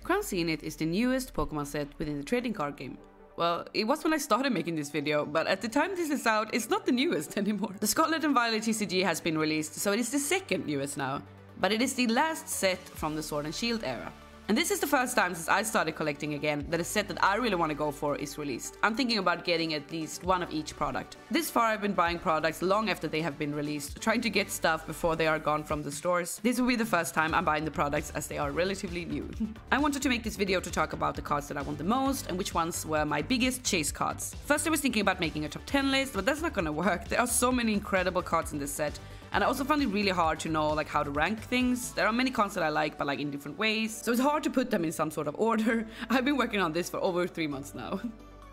Crown Zenith is the newest Pokemon set within the trading card game. Well, it was when I started making this video, but at the time this is out, it's not the newest anymore. The Scarlet and Violet TCG has been released, so it is the second newest now. But it is the last set from the Sword and Shield era. And this is the first time since I started collecting again that a set that I really want to go for is released. I'm thinking about getting at least one of each product. This far I've been buying products long after they have been released, trying to get stuff before they are gone from the stores. This will be the first time I'm buying the products as they are relatively new. I wanted to make this video to talk about the cards that I want the most and which ones were my biggest chase cards. First I was thinking about making a top 10 list, but that's not gonna work. There are so many incredible cards in this set. And I also found it really hard to know how to rank things. There are many cards that I like, but in different ways. So it's hard to put them in some sort of order. I've been working on this for over 3 months now.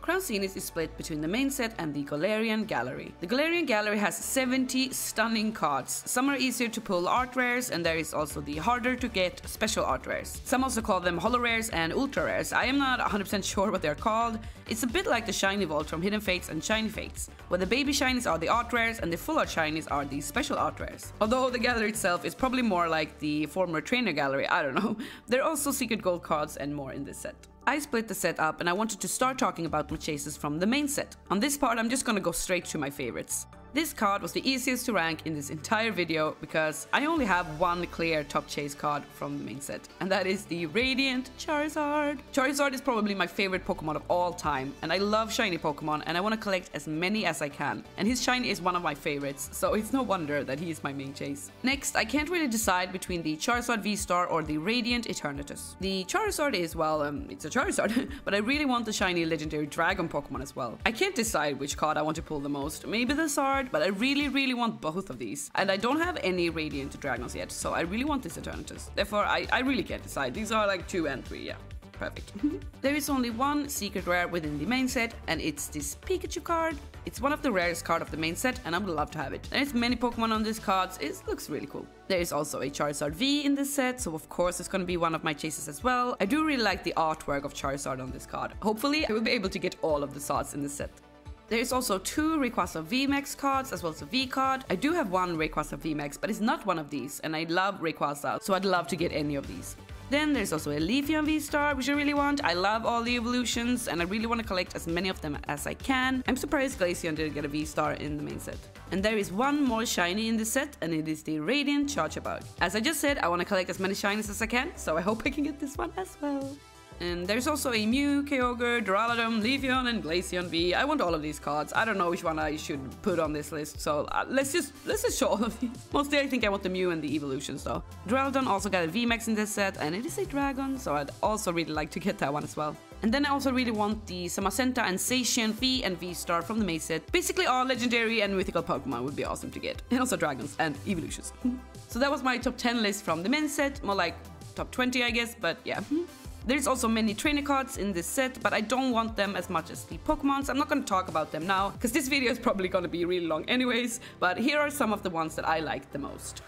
Crown Zenith is split between the main set and the Galarian Gallery. The Galarian Gallery has 70 stunning cards. Some are easier to pull art rares, and there is also the harder to get special art rares. Some also call them holo rares and ultra rares. I am not 100% sure what they're called. It's a bit like the shiny vault from Hidden Fates and Shiny Fates, where the baby shinies are the art rares and the full art shinies are the special art rares. Although the gallery itself is probably more like the former trainer gallery, I don't know. There are also secret gold cards and more in this set. I split the set up and I wanted to start talking about my chases from the main set. On this part I'm just gonna go straight to my favorites. This card was the easiest to rank in this entire video because I only have one clear top chase card from the main set, and that is the Radiant Charizard. Charizard is probably my favorite Pokemon of all time, and I love shiny Pokemon and I want to collect as many as I can. And his shiny is one of my favorites, so it's no wonder that he is my main chase. Next, I can't really decide between the Charizard V-Star or the Radiant Eternatus. The Charizard is, well, it's a Charizard, but I really want the shiny legendary Dragon Pokemon as well. I can't decide which card I want to pull the most. Maybe the Zard, but I really want both of these. And I don't have any Radiant Dragons yet, so I really want this Eternatus. Therefore, I really can't decide. These are 2 and 3, yeah. Perfect. There is only one secret rare within the main set, and it's this Pikachu card. It's one of the rarest cards of the main set, and I would love to have it. There's many Pokemon on this card, it looks really cool. There is also a Charizard V in this set, so of course it's gonna be one of my chases as well. I do really like the artwork of Charizard on this card. Hopefully I will be able to get all of the Zards in this set. There is also 2 Rayquaza VMAX cards as well as a V card. I do have one Rayquaza VMAX, but it's not one of these, and I love Rayquaza, so I'd love to get any of these. Then there's also a Leafeon V-Star, which I really want. I love all the evolutions, and I really want to collect as many of them as I can. I'm surprised Glaceon didn't get a V-Star in the main set. And there is one more shiny in this set, and it is the Radiant Charjabug. As I just said, I want to collect as many shinies as I can, so I hope I can get this one as well. And there's also a Mew, Kyogre, Duraludon, Leafeon, and Glaceon V. I want all of these cards. I don't know which one I should put on this list, so let's just show all of these. Mostly I think I want the Mew and the evolutions though. Duraludon also got a VMAX in this set, and it is a dragon, so I'd also really like to get that one as well. And then I also really want the Samacenta and Zacian V and V-Star from the main set. Basically all legendary and mythical Pokemon would be awesome to get. And also dragons and evolutions. So that was my top 10 list from the main set, more like top 20 I guess, but yeah. There's also many trainer cards in this set, but I don't want them as much as the Pokemons. I'm not going to talk about them now, because this video is probably going to be really long anyways, but here are some of the ones that I like the most.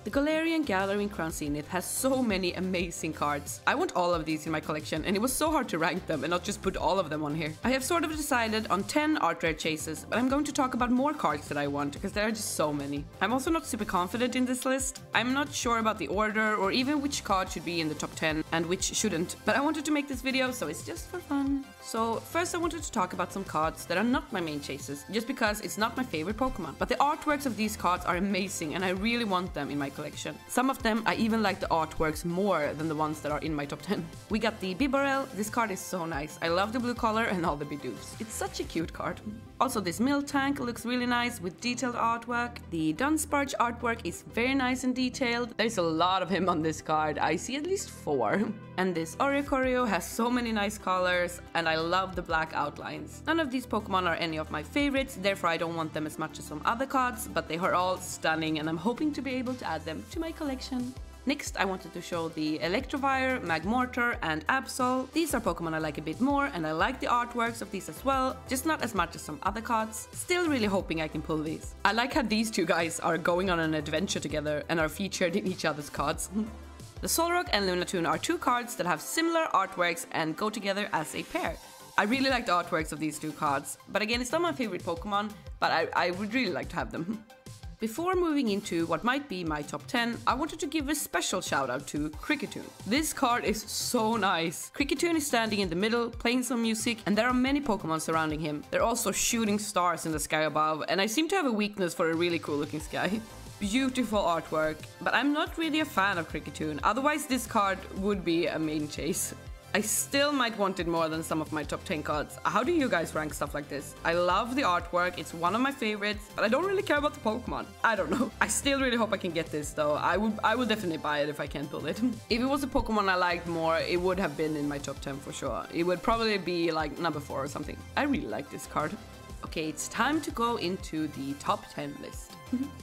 The Galarian Gallery in Crown Zenith has so many amazing cards. I want all of these in my collection, and it was so hard to rank them and not just put all of them on here. I have sort of decided on 10 art rare chases, but I'm going to talk about more cards that I want because there are just so many. I'm also not super confident in this list. I'm not sure about the order or even which card should be in the top 10 and which shouldn't, but I wanted to make this video so it's just for fun. So first I wanted to talk about some cards that are not my main chases, just because it's not my favorite Pokemon. But the artworks of these cards are amazing and I really want them in my collection. Some of them I even like the artworks more than the ones that are in my top 10. We got the Bibarel. This card is so nice. I love the blue color and all the Bidoofs. It's such a cute card. Also this Miltank looks really nice with detailed artwork. The Dunsparce artwork is very nice and detailed. There's a lot of him on this card. I see at least 4. And this Oricorio has so many nice colors and I love the black outlines. None of these Pokemon are any of my favorites, therefore I don't want them as much as some other cards, but they are all stunning and I'm hoping to be able to add them to my collection. Next, I wanted to show the Electivire, Magmortar, and Absol. These are Pokemon I like a bit more, and I like the artworks of these as well, just not as much as some other cards. Still really hoping I can pull these. I like how these two guys are going on an adventure together and are featured in each other's cards. The Solrock and Lunatone are two cards that have similar artworks and go together as a pair. I really like the artworks of these two cards, but again, it's not my favorite Pokemon, but I would really like to have them. Before moving into what might be my top 10, I wanted to give a special shout out to Cricketune. This card is so nice. Cricketune is standing in the middle, playing some music, and there are many Pokemon surrounding him. There are also shooting stars in the sky above, and I seem to have a weakness for a really cool looking sky. Beautiful artwork, but I'm not really a fan of Cricketune, otherwise this card would be a main chase. I still might want it more than some of my top 10 cards. How do you guys rank stuff like this? I love the artwork, it's one of my favorites, but I don't really care about the Pokemon. I don't know. I still really hope I can get this though. I would definitely buy it if I can pull it. If it was a Pokemon I liked more, it would have been in my top 10 for sure. It would probably be like number 4 or something. I really like this card. Okay, it's time to go into the top 10 list.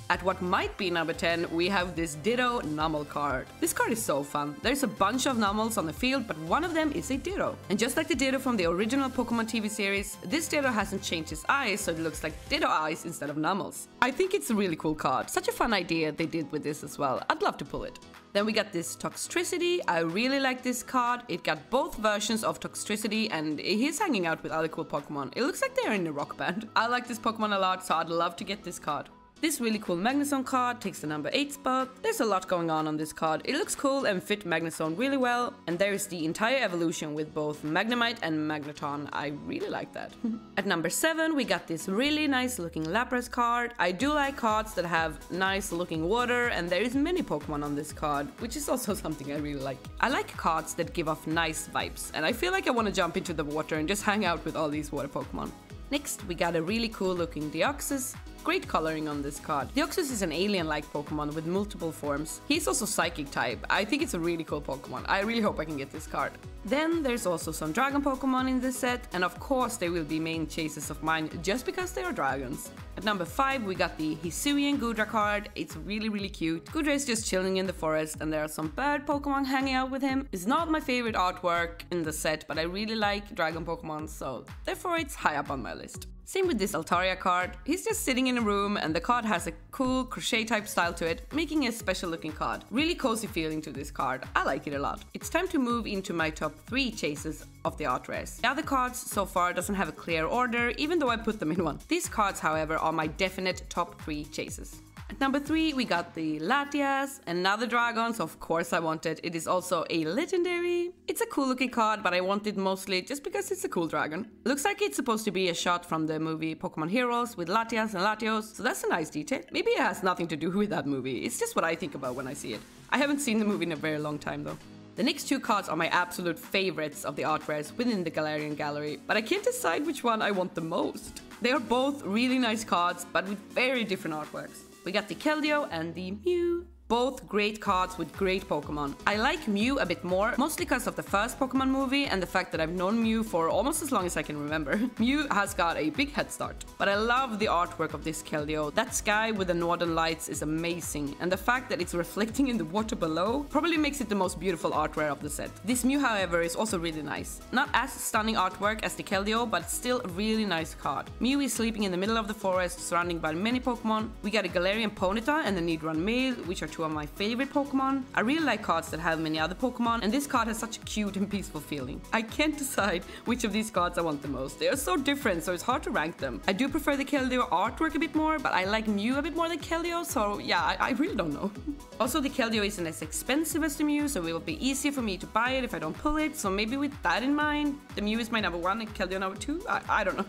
At what might be number 10, we have this Ditto Numel card. This card is so fun. There's a bunch of Numels on the field, but one of them is a Ditto. And just like the Ditto from the original Pokemon TV series, this Ditto hasn't changed his eyes, so it looks like Ditto eyes instead of Numels. I think it's a really cool card. Such a fun idea they did with this as well. I'd love to pull it. Then we got this Toxtricity. I really like this card. It got both versions of Toxtricity and he's hanging out with other cool Pokemon. It looks like they're in a rock band. I like this Pokemon a lot, so I'd love to get this card. This really cool Magnezone card takes the number 8 spot. There's a lot going on this card. It looks cool and fit Magnezone really well. And there is the entire evolution with both Magnemite and Magneton. I really like that. At number 7, we got this really nice looking Lapras card. I do like cards that have nice looking water, and there is many Pokemon on this card, which is also something I really like. I like cards that give off nice vibes, and I feel like I want to jump into the water and just hang out with all these water Pokemon. Next, we got a really cool looking Deoxys. Great coloring on this card. Deoxys is an alien-like Pokemon with multiple forms. He's also Psychic type. I think it's a really cool Pokemon. I really hope I can get this card. Then there's also some Dragon Pokemon in this set, and of course they will be main chases of mine just because they are dragons. At number 5, we got the Hisuian Goodra card. It's really cute. Goodra is just chilling in the forest, and there are some bird Pokemon hanging out with him. It's not my favorite artwork in the set, but I really like Dragon Pokemon, so therefore it's high up on my list. Same with this Altaria card. He's just sitting in a room and the card has a cool crochet type style to it, making a special looking card. Really cozy feeling to this card. I like it a lot. It's time to move into my top 3 chases of the art rares. The other cards so far doesn't have a clear order, even though I put them in one. These cards, however, are my definite top 3 chases. At number 3, we got the Latias, another dragon, so of course I want it. It is also a legendary. It's a cool looking card, but I want it mostly just because it's a cool dragon. Looks like it's supposed to be a shot from the movie Pokemon Heroes with Latias and Latios, so that's a nice detail. Maybe it has nothing to do with that movie, it's just what I think about when I see it. I haven't seen the movie in a very long time though. The next 2 cards are my absolute favorites of the art rares within the Galarian Gallery, but I can't decide which one I want the most. They are both really nice cards, but with very different artworks. We got the Keldeo and the Mew. Both great cards with great Pokemon. I like Mew a bit more, mostly because of the first Pokemon movie and the fact that I've known Mew for almost as long as I can remember. Mew has got a big head start. But I love the artwork of this Keldeo. That sky with the northern lights is amazing, and the fact that it's reflecting in the water below probably makes it the most beautiful art rare of the set. This Mew, however, is also really nice. Not as stunning artwork as the Keldeo, but still a really nice card. Mew is sleeping in the middle of the forest, surrounded by many Pokemon. We got a Galarian Ponyta and a Nidoran male, which are 2 of my favorite Pokemon. I really like cards that have many other Pokemon, and this card has such a cute and peaceful feeling. I can't decide which of these cards I want the most. They are so different, so it's hard to rank them. I do prefer the Keldeo artwork a bit more, but I like Mew a bit more than Keldeo, so yeah, I really don't know. Also, the Keldeo isn't as expensive as the Mew, so it will be easier for me to buy it if I don't pull it, so maybe with that in mind, the Mew is my number 1 and Keldeo number 2? I don't know.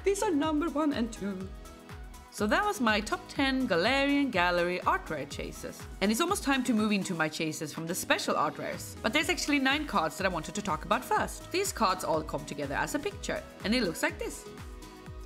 These are number 1 and 2. So that was my top 10 Galarian Gallery art rare chases. And it's almost time to move into my chases from the special art rares. But there's actually 9 cards that I wanted to talk about first. These cards all come together as a picture, and it looks like this.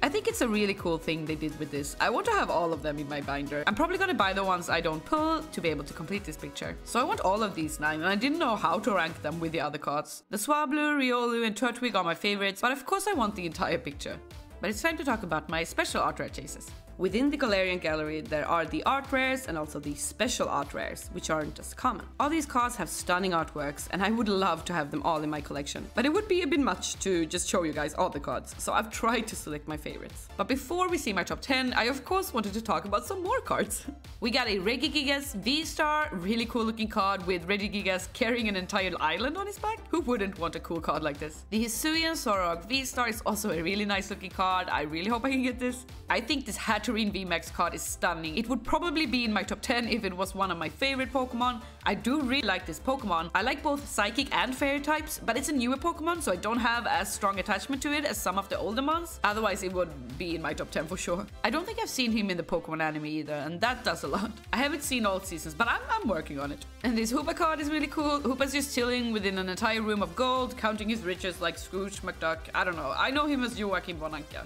I think it's a really cool thing they did with this. I want to have all of them in my binder. I'm probably gonna buy the ones I don't pull to be able to complete this picture. So I want all of these 9, and I didn't know how to rank them with the other cards. The Swablu, Riolu, and Turtwig are my favorites, but of course I want the entire picture. But it's time to talk about my special art rare chases. Within the Galarian Gallery, there are the art rares and also the special art rares, which aren't as common. All these cards have stunning artworks, and I would love to have them all in my collection. But it would be a bit much to just show you guys all the cards, so I've tried to select my favorites. But before we see my top 10, I of course wanted to talk about some more cards. We got a Regigigas V-Star, really cool looking card with Regigigas carrying an entire island on his back. Who wouldn't want a cool card like this? The Hisuian Zoroark V-Star is also a really nice looking card. I really hope I can get this. I think this had Nectarine VMAX card is stunning. It would probably be in my top 10 if it was one of my favorite Pokemon. I do really like this Pokemon. I like both Psychic and Fairy types, but it's a newer Pokemon, so I don't have as strong attachment to it as some of the older ones. Otherwise, it would be in my top 10 for sure. I don't think I've seen him in the Pokemon anime either, and that does a lot. I haven't seen all seasons, but I'm working on it. And this Hoopa card is really cool. Hoopa's just chilling within an entire room of gold, counting his riches like Scrooge McDuck. I don't know. I know him as Joachim von Anka.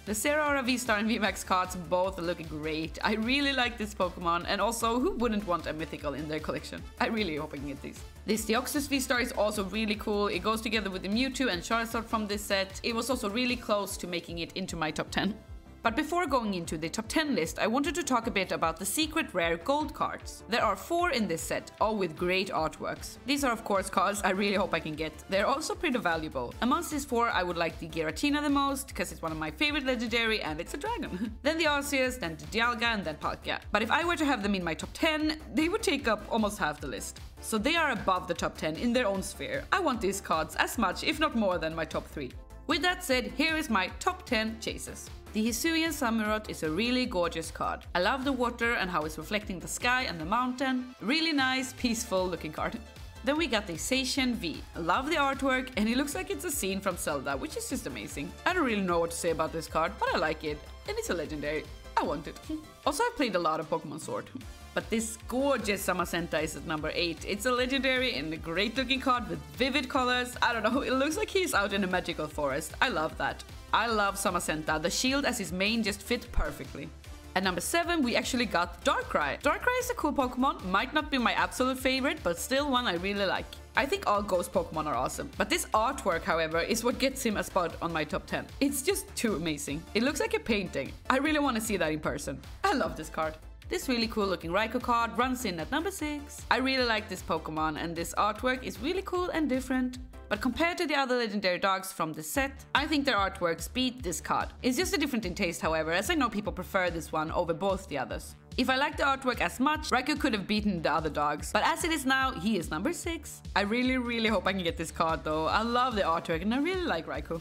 The Zeraora V-Star and VMAX cards both look great. I really like this Pokemon, and also who wouldn't want a mythical in their collection? I really hope I can get these. This Deoxys V-Star is also really cool. It goes together with the Mewtwo and Charizard from this set. It was also really close to making it into my top 10. But before going into the top 10 list, I wanted to talk a bit about the secret rare gold cards. There are 4 in this set, all with great artworks. These are of course cards I really hope I can get. They're also pretty valuable. Amongst these 4, I would like the Giratina the most, because it's one of my favorite legendary and it's a dragon. Then the Arceus, then the Dialga, and then Palkia. But if I were to have them in my top 10, they would take up almost half the list. So they are above the top 10 in their own sphere. I want these cards as much, if not more, than my top 3. With that said, here is my top 10 chases. The Hisuian Samurott is a really gorgeous card. I love the water and how it's reflecting the sky and the mountain. Really nice, peaceful looking card. Then we got the Zacian V. I love the artwork and it looks like it's a scene from Zelda, which is just amazing. I don't really know what to say about this card, but I like it. And it's a legendary. I want it. Also, I've played a lot of Pokemon Sword. But this gorgeous Zamazenta is at number 8. It's a legendary and a great looking card with vivid colors. I don't know, it looks like he's out in a magical forest. I love that. I love Zamazenta. The shield as his main just fit perfectly. At number 7, we actually got Darkrai. Darkrai is a cool Pokemon, might not be my absolute favorite, but still one I really like. I think all ghost Pokemon are awesome, but this artwork, however, is what gets him a spot on my top 10. It's just too amazing. It looks like a painting. I really want to see that in person. I love this card. This really cool looking Raikou card runs in at number 6. I really like this Pokemon and this artwork is really cool and different. But compared to the other legendary dogs from this set, I think their artworks beat this card. It's just a different in taste, however, as I know people prefer this one over both the others. If I like the artwork as much, Raikou could have beaten the other dogs, but as it is now, he is number 6. I really hope I can get this card though. I love the artwork and I really like Raikou.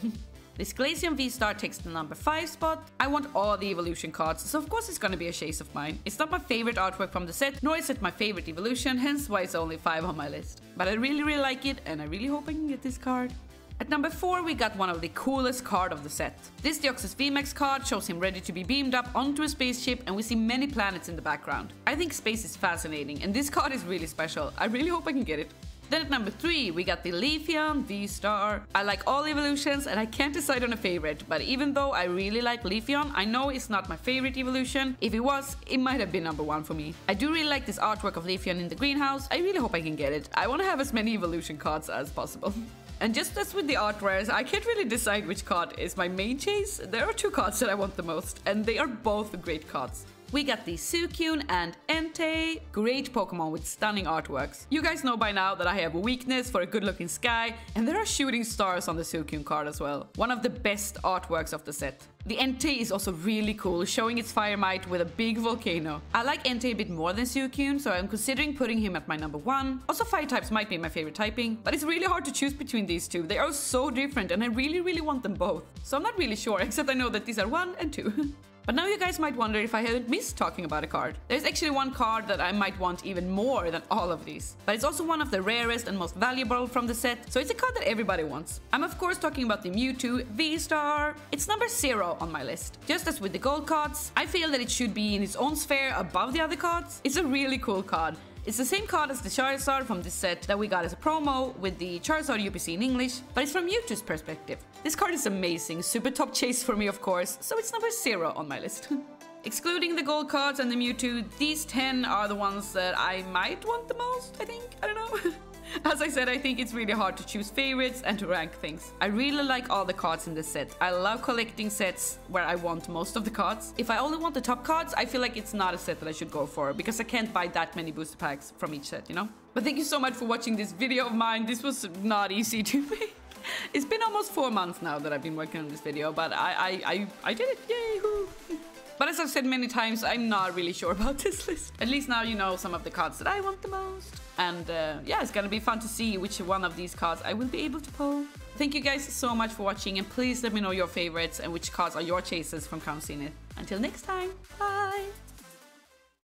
This Glaceon V-Star takes the number 5 spot. I want all the evolution cards, so of course it's gonna be a chase of mine. It's not my favorite artwork from the set, nor is it my favorite evolution, hence why it's only 5 on my list. But I really like it, and I really hope I can get this card. At number 4, we got one of the coolest cards of the set. This Deoxys VMAX card shows him ready to be beamed up onto a spaceship, and we see many planets in the background. I think space is fascinating, and this card is really special. I really hope I can get it. Then at number 3, we got the Leafeon V-Star. I like all evolutions and I can't decide on a favorite, but even though I really like Leafeon, I know it's not my favorite evolution. If it was, it might have been number 1 for me. I do really like this artwork of Leafeon in the greenhouse. I really hope I can get it. I want to have as many evolution cards as possible. And just as with the art rares, I can't really decide which card is my main chase. There are 2 cards that I want the most, and they are both great cards. We got the Suicune and Entei, great Pokemon with stunning artworks. You guys know by now that I have a weakness for a good looking sky, and there are shooting stars on the Suicune card as well. One of the best artworks of the set. The Entei is also really cool, showing its fire might with a big volcano. I like Entei a bit more than Suicune, so I'm considering putting him at my number 1. Also, fire types might be my favorite typing, but it's really hard to choose between these 2. They are so different and I really want them both. So I'm not really sure, except I know that these are 1 and 2. But now you guys might wonder if I haven't missed talking about a card. There's actually one card that I might want even more than all of these. But it's also one of the rarest and most valuable from the set, so it's a card that everybody wants. I'm of course talking about the Mewtwo V-Star. It's number 0 on my list. Just as with the gold cards, I feel that it should be in its own sphere above the other cards. It's a really cool card. It's the same card as the Charizard from this set that we got as a promo with the Charizard UPC in English, but it's from Mewtwo's perspective. This card is amazing, super top chase for me of course, so it's number 0 on my list. Excluding the gold cards and the Mewtwo, these 10 are the ones that I might want the most, I think, I don't know. As I said, I think it's really hard to choose favorites and to rank things. I really like all the cards in this set. I love collecting sets where I want most of the cards. If I only want the top cards, I feel like it's not a set that I should go for, because I can't buy that many booster packs from each set, you know? But thank you so much for watching this video of mine. This was not easy to make. It's been almost 4 months now that I've been working on this video, but I did it, yay! Woo. But as I've said many times, I'm not really sure about this list. At least now you know some of the cards that I want the most. And yeah, it's gonna be fun to see which one of these cards I will be able to pull. Thank you guys so much for watching, and please let me know your favorites and which cards are your chases from Crown Zenith. Until next time, bye!